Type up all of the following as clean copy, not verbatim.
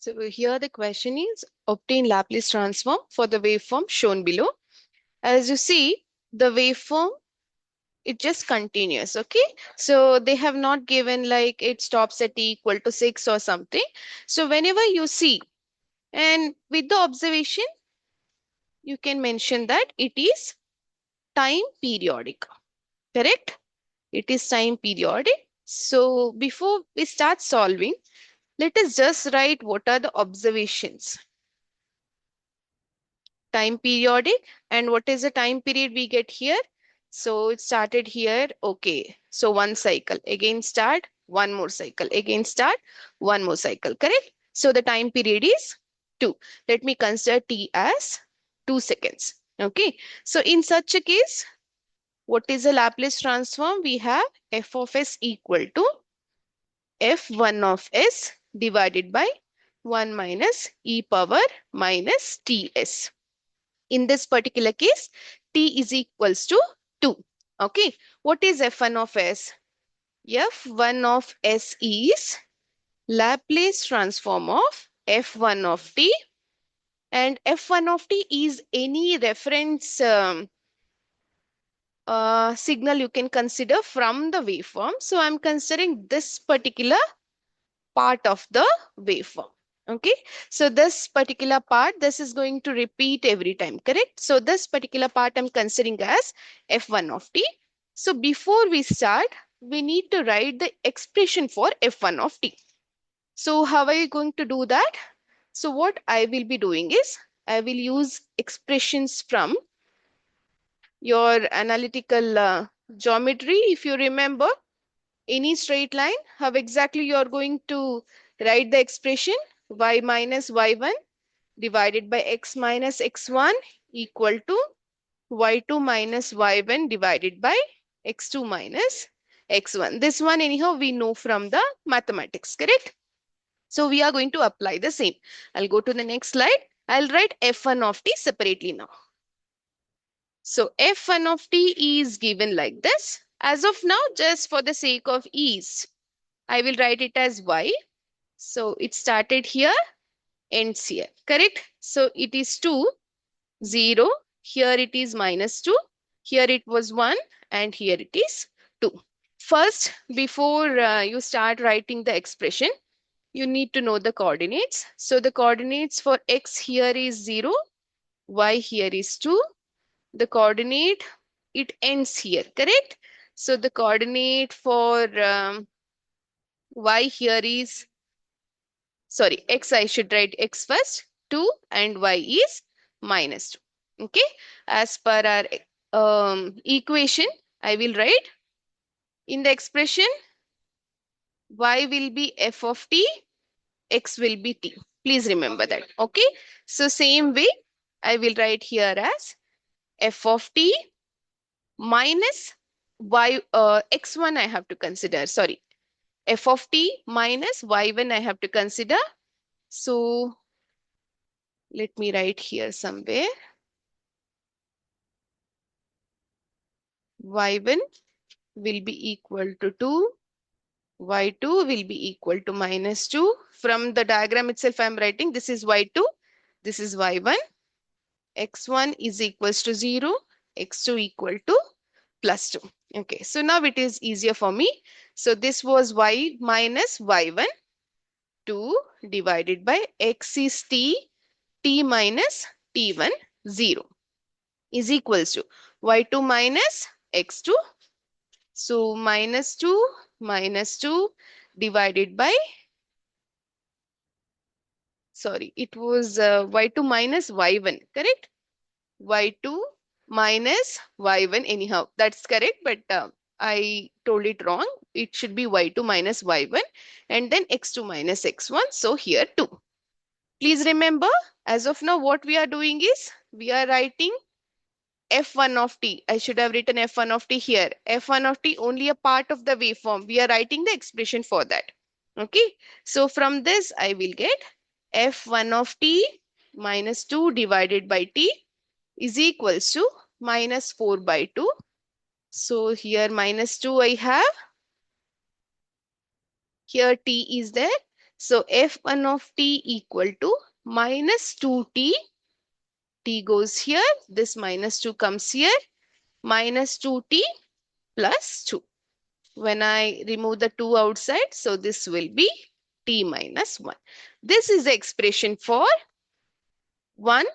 So here the question is obtain Laplace transform for the waveform shown below. As you see, the waveform it just continues. Okay, so they have not given like it stops at t equal to 6 or something. So whenever you see and with the observation, you can mention that it is time periodic. Correct? It is time periodic. So before we start solving, let us just write what are the observations. Time periodic, and what is the time period we get here? So it started here. Okay, so one cycle again, start one more cycle again, start one more cycle. Correct? So the time period is 2. Let me consider t as 2 seconds. Okay, so in such a case, what is the Laplace transform? We have f of s equal to f1 of s divided by 1 minus e power minus ts. In this particular case, t is equals to 2. Okay, what is f1 of s? F1 of s is Laplace transform of f1 of t, and f1 of t is any reference signal you can consider from the waveform. So I'm considering this particular part of the waveform. Okay, so this particular part, this is going to repeat every time, correct? So this particular part I'm considering as f1 of t. So before we start, we need to write the expression for f1 of t. So how are you going to do that? So what I will be doing is, I will use expressions from your analytical geometry. If you remember, any straight line, how exactly you are going to write the expression? Y minus y1 divided by x minus x1 equal to y2 minus y1 divided by x2 minus x1. This one anyhow we know from the mathematics, correct? So we are going to apply the same. I'll go to the next slide. I'll write f1 of t separately now. So f1 of t is given like this. As of now, just for the sake of ease, I will write it as y. So it started here, ends here, correct? So it is 2, 0. Here it is minus 2. Here it was 1 and here it is 2. First, before you start writing the expression, you need to know the coordinates. So the coordinates for x here is 0, y here is 2. The coordinate, it ends here, correct? So the coordinate for y here is, sorry, x, I should write x first, 2, and y is minus 2. Okay, as per our equation, I will write in the expression y will be f of t, x will be t. Please remember that. Okay, so same way I will write here as f of t minus y, x1 I have to consider, sorry, f of t minus y1 I have to consider. So let me write here somewhere. Y1 will be equal to 2. Y2 will be equal to minus 2. From the diagram itself, I'm writing this is Y2, this is Y1. X1 is equals to 0, X2 equal to plus 2. Okay, so now it is easier for me. So this was Y minus Y1, 2 divided by X is T, T minus T1, 0 is equals to Y2 minus X2. So minus 2 divided by, sorry, it was y2 minus y1, correct? Y2 minus y1 anyhow, that's correct, but I told it wrong. It should be y2 minus y1 and then x2 minus x1. So here 2. Please remember, as of now, what we are doing is we are writing f1 of t. I should have written f1 of t here. F1 of t only a part of the waveform. We are writing the expression for that. Okay. So from this, I will get f1 of t minus 2 divided by t is equals to minus 4 by 2. So here minus 2 I have. Here t is there. So f1 of t equal to minus 2t, t goes here, this minus 2 comes here, minus 2t plus 2. When I remove the 2 outside, so this will be t minus 1. This is the expression for one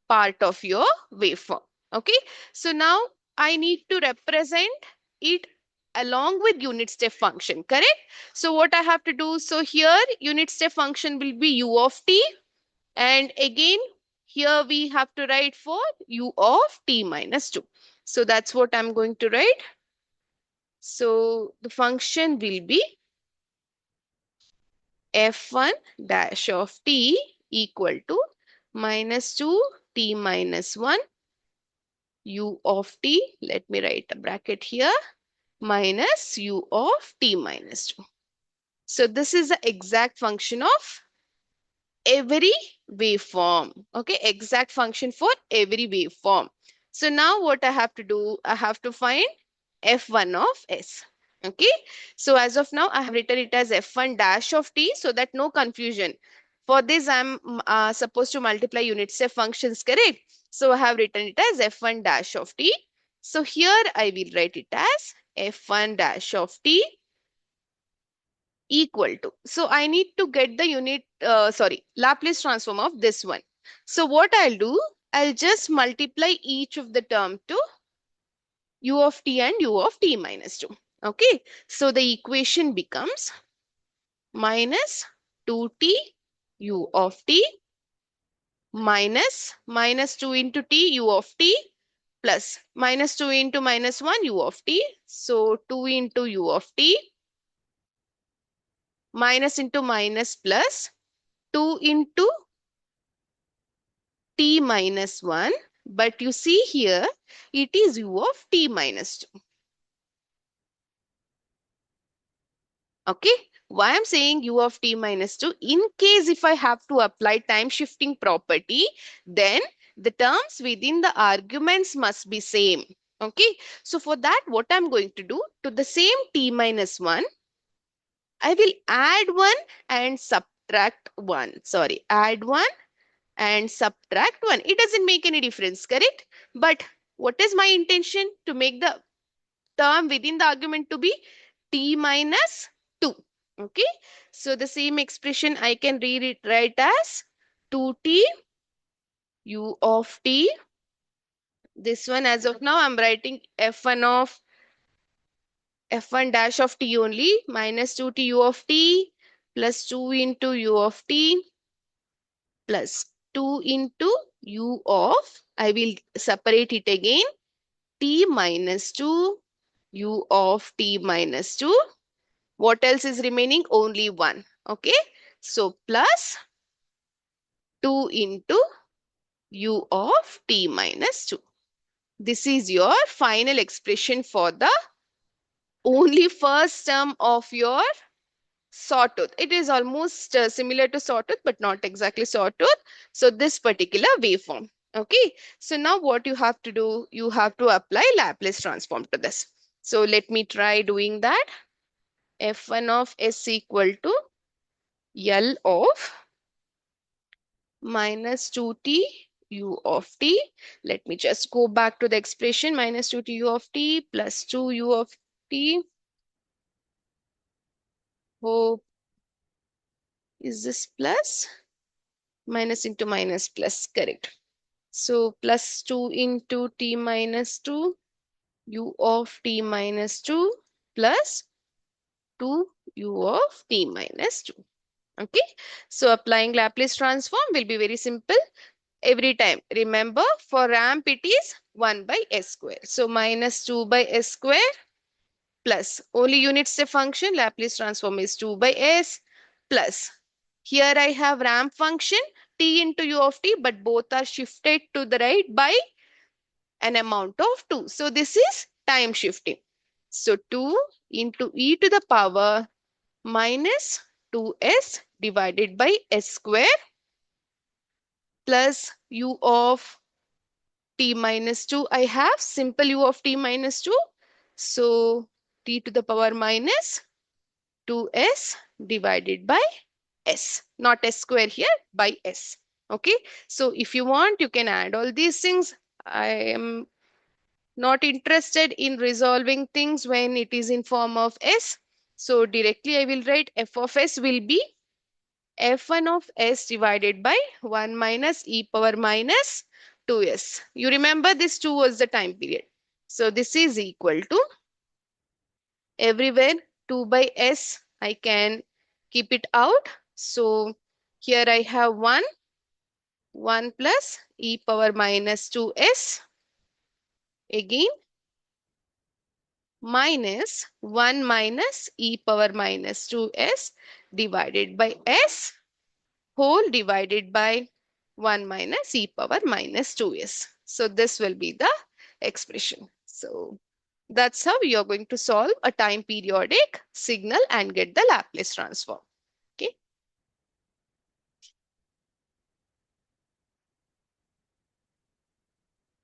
part of your waveform. Okay, so now I need to represent it along with unit step function, correct? So what I have to do, so here unit step function will be u of t, and again here we have to write for u of t minus 2. So that's what I'm going to write. So the function will be f1 dash of t equal to minus 2 t minus 1 u of t, let me write a bracket here, minus u of t minus 2. So this is the exact function of every waveform. Okay, exact function for every waveform. So now what I have to do, I have to find f1 of s. Okay, so as of now I have written it as f1 dash of t so that no confusion. For this I'm supposed to multiply unit step functions, correct? So I have written it as f1 dash of t. So here I will write it as f1 dash of t equal to. So I need to get the Laplace transform of this one. So what I'll do, I'll just multiply each of the term to u of t and u of t minus 2. Okay, so the equation becomes minus 2t u of t minus 2 into t u of t plus minus 2 into minus 1 u of t. So 2 into u of t minus into minus plus 2 into t minus 1. But you see here, it is u of t minus 2. Okay, why I'm saying u of t minus 2? In case if I have to apply time shifting property, then the terms within the arguments must be same. Okay, so for that, what I'm going to do, to the same t minus 1, I will add 1 and subtract 1. Sorry, add 1 and subtract 1. It doesn't make any difference, correct? But what is my intention? To make the term within the argument to be t minus 2. Okay, so the same expression I can rewrite as 2t u of t. This one as of now I'm writing f1 dash of t only, minus 2t u of t plus 2 into u of t plus 2 into u of, I will separate it again, t minus 2 u of t minus 2. What else is remaining? Only 1. Okay, so plus 2 into u of t minus 2. This is your final expression for the only first term of your sawtooth. It is almost similar to sawtooth, but not exactly sawtooth. So this particular waveform. Okay, so now what you have to do, you have to apply Laplace transform to this. So let me try doing that. f1 of s equal to L of minus 2t u of t. Let me just go back to the expression, minus 2t u of t plus 2 u of t. Oh, is this plus? Minus into minus plus, correct. So plus 2 into t minus 2 u of t minus 2 plus 2 u of t minus 2. Okay, so applying Laplace transform will be very simple. Every time, remember, for ramp it is 1 by s square. So minus 2 by s square plus only unit step function, Laplace transform is 2 by s plus. Here I have ramp function t into u of t, but both are shifted to the right by an amount of 2. So this is time shifting. So 2 into e to the power minus 2s divided by s square plus u of t minus 2. I have simple u of t minus 2. So t to the power minus 2s divided by s, not s square here, by s. Okay, so if you want, you can add all these things. I am not interested in resolving things when it is in form of s. So directly I will write f of s will be f1 of s divided by 1 minus e power minus 2s. You remember this 2 was the time period. So this is equal to, everywhere 2 by s, I can keep it out. So here I have 1 plus e power minus 2s, again minus 1 minus e power minus 2s divided by s whole divided by 1 minus e power minus 2s. So this will be the expression. So that's how you're going to solve a time periodic signal and get the Laplace transform.